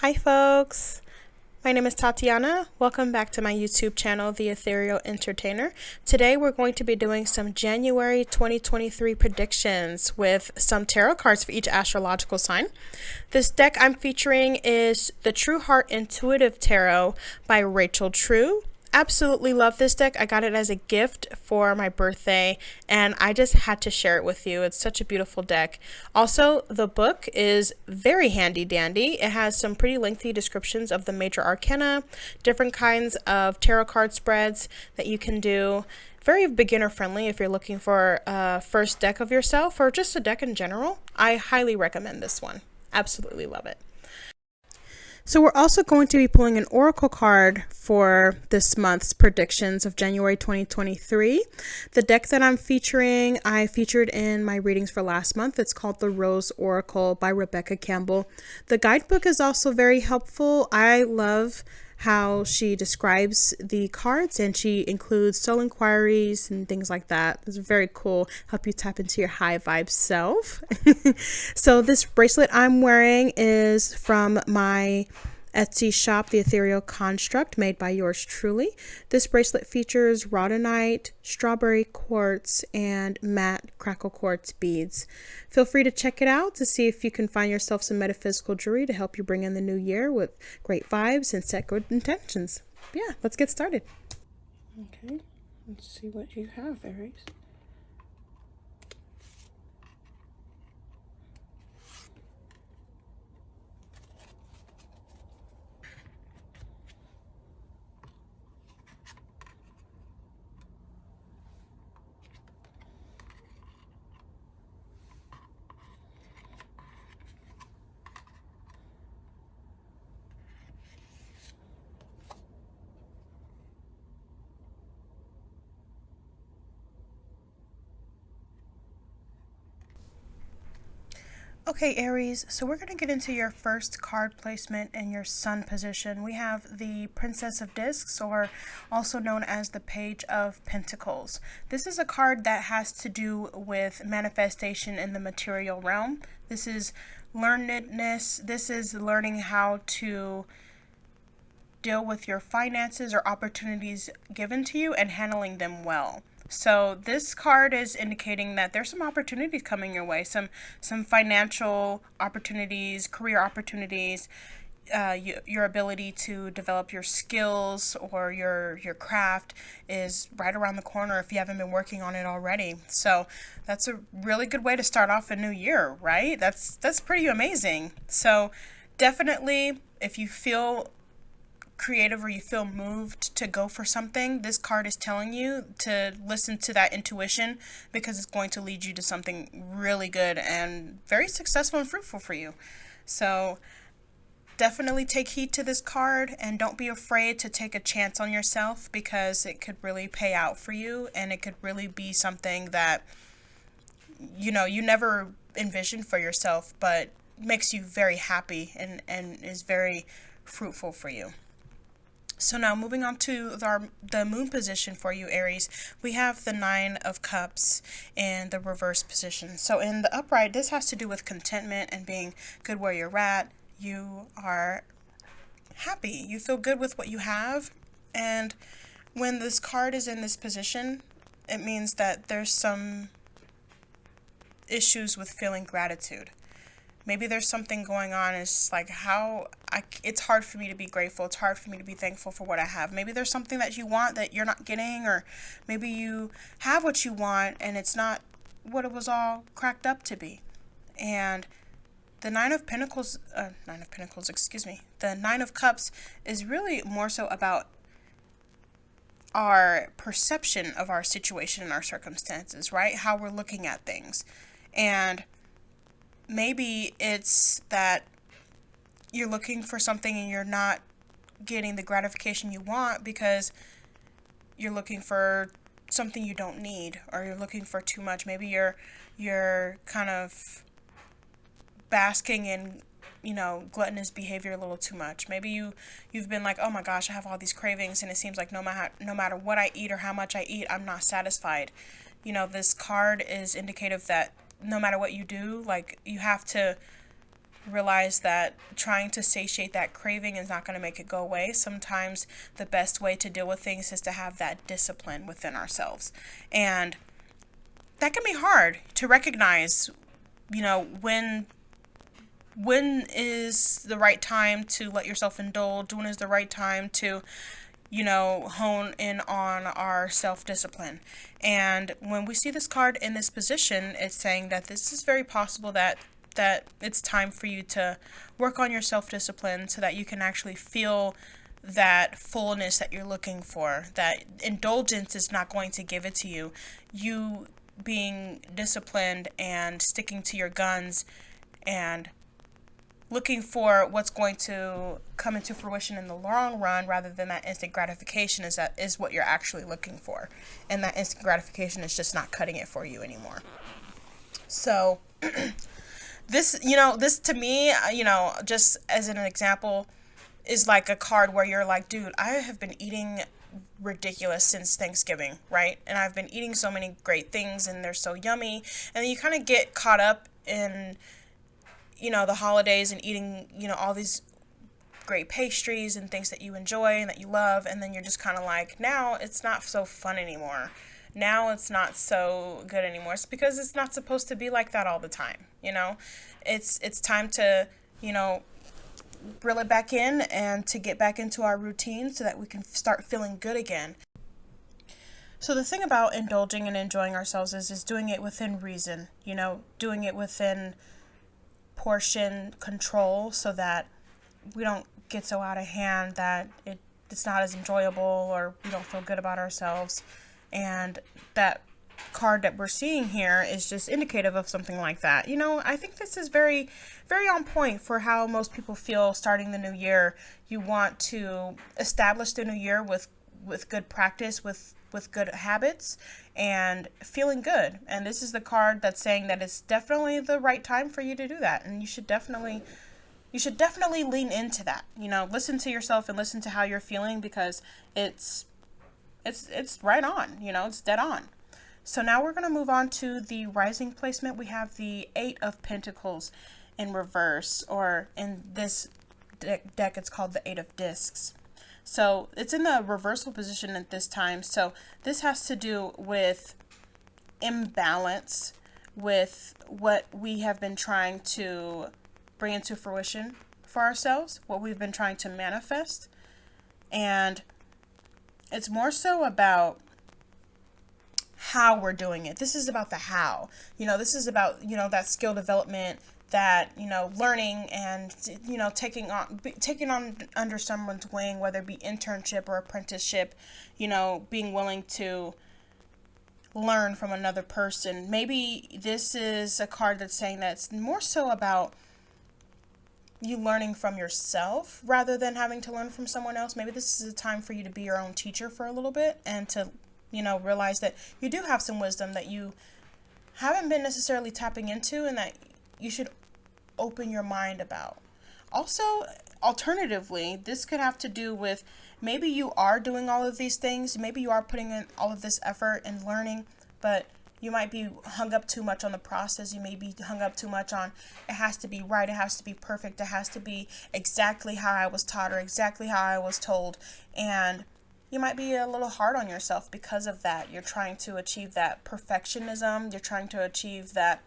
Hi folks, my name is Tatiana. Welcome back to my YouTube channel, The Ethereal Entertainer. Today we're going to be doing some January 2023 predictions with some tarot cards for each astrological sign. This deck I'm featuring is the True Heart Intuitive Tarot by Rachel True. Absolutely love this deck. I got it as a gift for my birthday and I just had to share it with you. It's such a beautiful deck. Also, the book is very handy dandy. It has some pretty lengthy descriptions of the major arcana, different kinds of tarot card spreads that you can do. Very beginner friendly if you're looking for a first deck of yourself or just a deck in general. I highly recommend this one. Absolutely love it. So we're also going to be pulling an oracle card for this month's predictions of January 2023. The deck that I'm featuring, I featured in my readings for last month. It's called The Rose Oracle by Rebecca Campbell. The guidebook is also very helpful. I love how she describes the cards and she includes soul inquiries and things like that. It's very cool. Help you tap into your high vibe self. So this bracelet I'm wearing is from my Etsy shop, The Ethereal Construct, made by yours truly. This bracelet features rhodonite, strawberry quartz, and matte crackle quartz beads. Feel free to check it out to see if you can find yourself some metaphysical jewelry to help you bring in the new year with great vibes and set good intentions. Yeah, let's get started. Okay, let's see what you have, Aries. Okay, Aries, so we're going to get into your first card placement in your sun position. We have the Princess of Discs, or also known as the Page of Pentacles. This is a card that has to do with manifestation in the material realm. This is learnedness. This is learning how to deal with your finances or opportunities given to you and handling them well. So this card is indicating that there's some opportunities coming your way, some financial opportunities, career opportunities, your ability to develop your skills or your craft is right around the corner if you haven't been working on it already. So that's a really good way to start off a new year, right? That's pretty amazing. So definitely, if you feel creative or you feel moved to go for something, this card is telling you to listen to that intuition because it's going to lead you to something really good and very successful and fruitful for you. So definitely take heed to this card and don't be afraid to take a chance on yourself because it could really pay out for you and it could really be something that you never envisioned for yourself but makes you very happy and is very fruitful for you. So now moving on to the moon position for you, Aries, we have the Nine of Cups in the reverse position. So in the upright, this has to do with contentment and being good where you're at. You are happy. You feel good with what you have. And when this card is in this position, it means that there's some issues with feeling gratitude. Maybe there's something going on. It's like it's hard for me to be grateful. It's hard for me to be thankful for what I have. Maybe there's something that you want that you're not getting, or maybe you have what you want and it's not what it was all cracked up to be. And the the Nine of Cups is really more so about our perception of our situation and our circumstances, right? How we're looking at things. And maybe it's that you're looking for something and you're not getting the gratification you want because you're looking for something you don't need or you're looking for too much. Maybe you're kind of basking in gluttonous behavior a little too much. Maybe you've been like, oh my gosh, I have all these cravings and it seems like no matter what I eat or how much I eat, I'm not satisfied. This card is indicative that no matter what you do, like, you have to realize that trying to satiate that craving is not going to make it go away. Sometimes the best way to deal with things is to have that discipline within ourselves. And that can be hard to recognize, when is the right time to let yourself indulge, when is the right time to hone in on our self-discipline. And when we see this card in this position, it's saying that this is very possible that it's time for you to work on your self-discipline so that you can actually feel that fullness that you're looking for. That indulgence is not going to give it to you. You being disciplined and sticking to your guns and looking for what's going to come into fruition in the long run rather than that instant gratification is what you're actually looking for. And that instant gratification is just not cutting it for you anymore. So this to me, just as an example, is like a card where you're like, dude, I have been eating ridiculous since Thanksgiving, right? And I've been eating so many great things and they're so yummy. And then you kind of get caught up in the holidays and eating, all these great pastries and things that you enjoy and that you love. And then you're just kind of like, now it's not so fun anymore. Now it's not so good anymore. It's because it's not supposed to be like that all the time. It's time to, reel it back in and to get back into our routine so that we can start feeling good again. So the thing about indulging and enjoying ourselves is doing it within reason, doing it within portion control so that we don't get so out of hand that it's not as enjoyable or we don't feel good about ourselves. And that card that we're seeing here is just indicative of something like that. I think this is very, very on point for how most people feel starting the new year. You want to establish the new year with good practice, with good habits and feeling good. And this is the card that's saying that it's definitely the right time for you to do that. And you should definitely lean into that. Listen to yourself and listen to how you're feeling, because it's right on, it's dead on. So now we're going to move on to the rising placement. We have the 8 of Pentacles in reverse, or in this deck it's called the 8 of Discs. So it's in the reversal position at this time. So this has to do with imbalance with what we have been trying to bring into fruition for ourselves, what we've been trying to manifest. And it's more so about how we're doing it. This is about the how. This is about, that skill development, that, learning and, taking on under someone's wing, whether it be internship or apprenticeship, being willing to learn from another person. Maybe this is a card that's saying that it's more so about you learning from yourself rather than having to learn from someone else. Maybe this is a time for you to be your own teacher for a little bit and to realize that you do have some wisdom that you haven't been necessarily tapping into and that you should open your mind about. Also, alternatively, this could have to do with maybe you are doing all of these things, maybe you are putting in all of this effort and learning, but you might be hung up too much on the process. You may be hung up too much on it has to be right, it has to be perfect, it has to be exactly how I was taught or exactly how I was told. And you might be a little hard on yourself because of that. You're trying to achieve that perfectionism. You're trying to achieve that,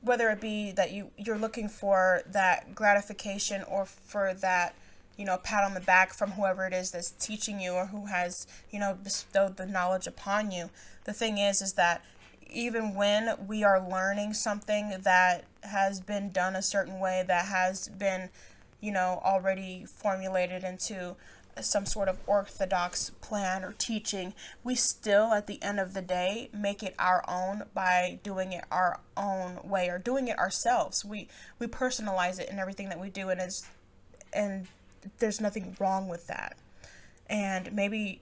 whether it be that you're looking for that gratification or for that, pat on the back from whoever it is that's teaching you or who has, bestowed the knowledge upon you. The thing is that even when we are learning something that has been done a certain way, that has been, already formulated into some sort of orthodox plan or teaching, we still at the end of the day make it our own by doing it our own way or doing it ourselves. We personalize it in everything that we do, and there's nothing wrong with that. And maybe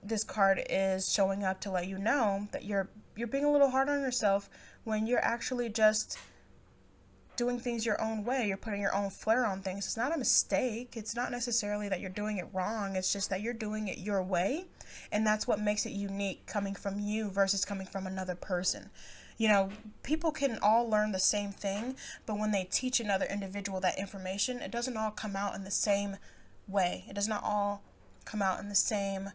this card is showing up to let you know that you're being a little hard on yourself when you're actually just doing things your own way. You're putting your own flair on things. It's not a mistake. It's not necessarily that you're doing it wrong. It's just that you're doing it your way. And that's what makes it unique, coming from you versus coming from another person. You know, people can all learn the same thing, but when they teach another individual that information, it doesn't all come out in the same way. It does not all come out in the same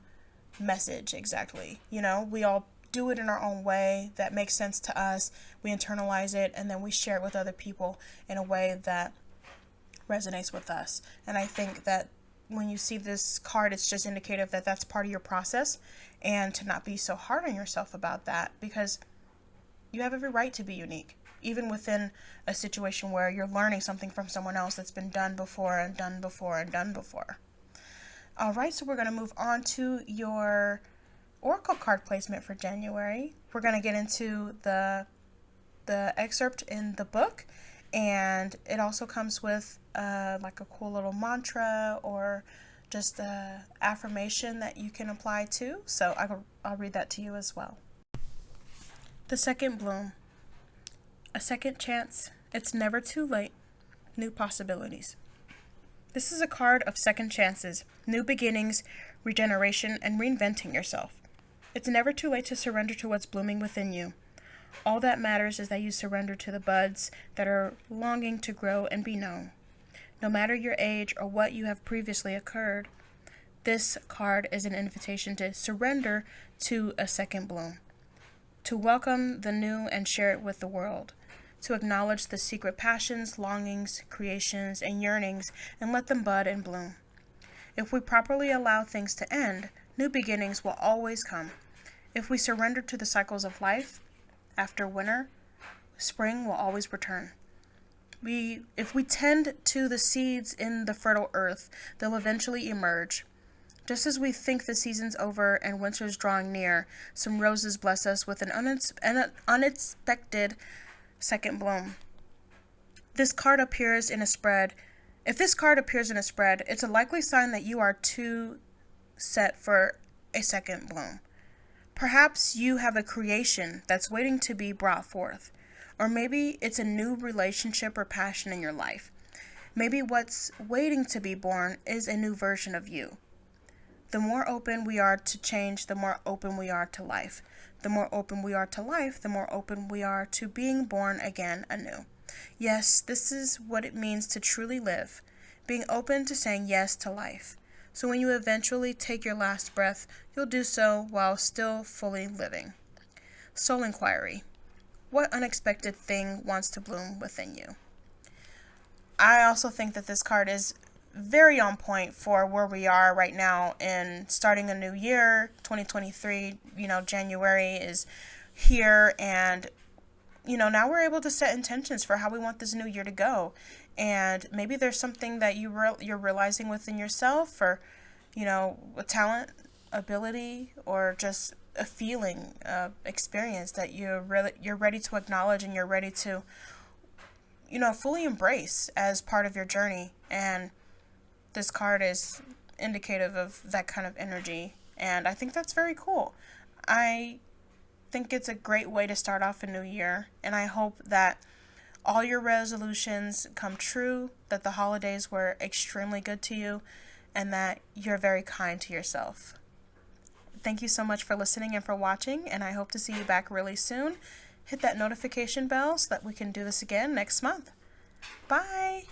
message exactly. You know, we all do it in our own way that makes sense to us. We internalize it, and then we share it with other people in a way that resonates with us. And I think that when you see this card, it's just indicative that that's part of your process, and to not be so hard on yourself about that, because you have every right to be unique, even within a situation where you're learning something from someone else that's been done before and done before and done before. All right, so we're going to move on to your oracle card placement for January. We're going to get into the excerpt in the book, and it also comes with like a cool little mantra or just a affirmation that you can apply to. So I'll read that to you as well. The second bloom. A second chance. It's never too late. New possibilities. This is a card of second chances, new beginnings, regeneration, and reinventing yourself. It's never too late to surrender to what's blooming within you. All that matters is that you surrender to the buds that are longing to grow and be known. No matter your age or what you have previously occurred, this card is an invitation to surrender to a second bloom, to welcome the new and share it with the world, to acknowledge the secret passions, longings, creations, and yearnings, and let them bud and bloom. If we properly allow things to end, new beginnings will always come. If we surrender to the cycles of life, after winter, spring will always return. If we tend to the seeds in the fertile earth, they'll eventually emerge. Just as we think the season's over and winter's drawing near, some roses bless us with an unexpected second bloom. This card appears in a spread. If this card appears in a spread, it's a likely sign that you are too set for a second bloom. Perhaps you have a creation that's waiting to be brought forth. Or maybe it's a new relationship or passion in your life. Maybe what's waiting to be born is a new version of you. The more open we are to change, the more open we are to life. The more open we are to life, the more open we are to being born again anew. Yes, this is what it means to truly live, being open to saying yes to life. So when you eventually take your last breath, you'll do so while still fully living. Soul inquiry. What unexpected thing wants to bloom within you? I also think that this card is very on point for where we are right now in starting a new year, 2023. January is here, and now we're able to set intentions for how we want this new year to go. And maybe there's something that you're realizing within yourself, or a talent, ability, or just a feeling, experience that you're ready to acknowledge, and you're ready to fully embrace as part of your journey. And this card is indicative of that kind of energy, and I think that's very cool. I think it's a great way to start off a new year, and I hope that all your resolutions come true, that the holidays were extremely good to you, and that you're very kind to yourself. Thank you so much for listening and for watching, and I hope to see you back really soon. Hit that notification bell so that we can do this again next month. Bye!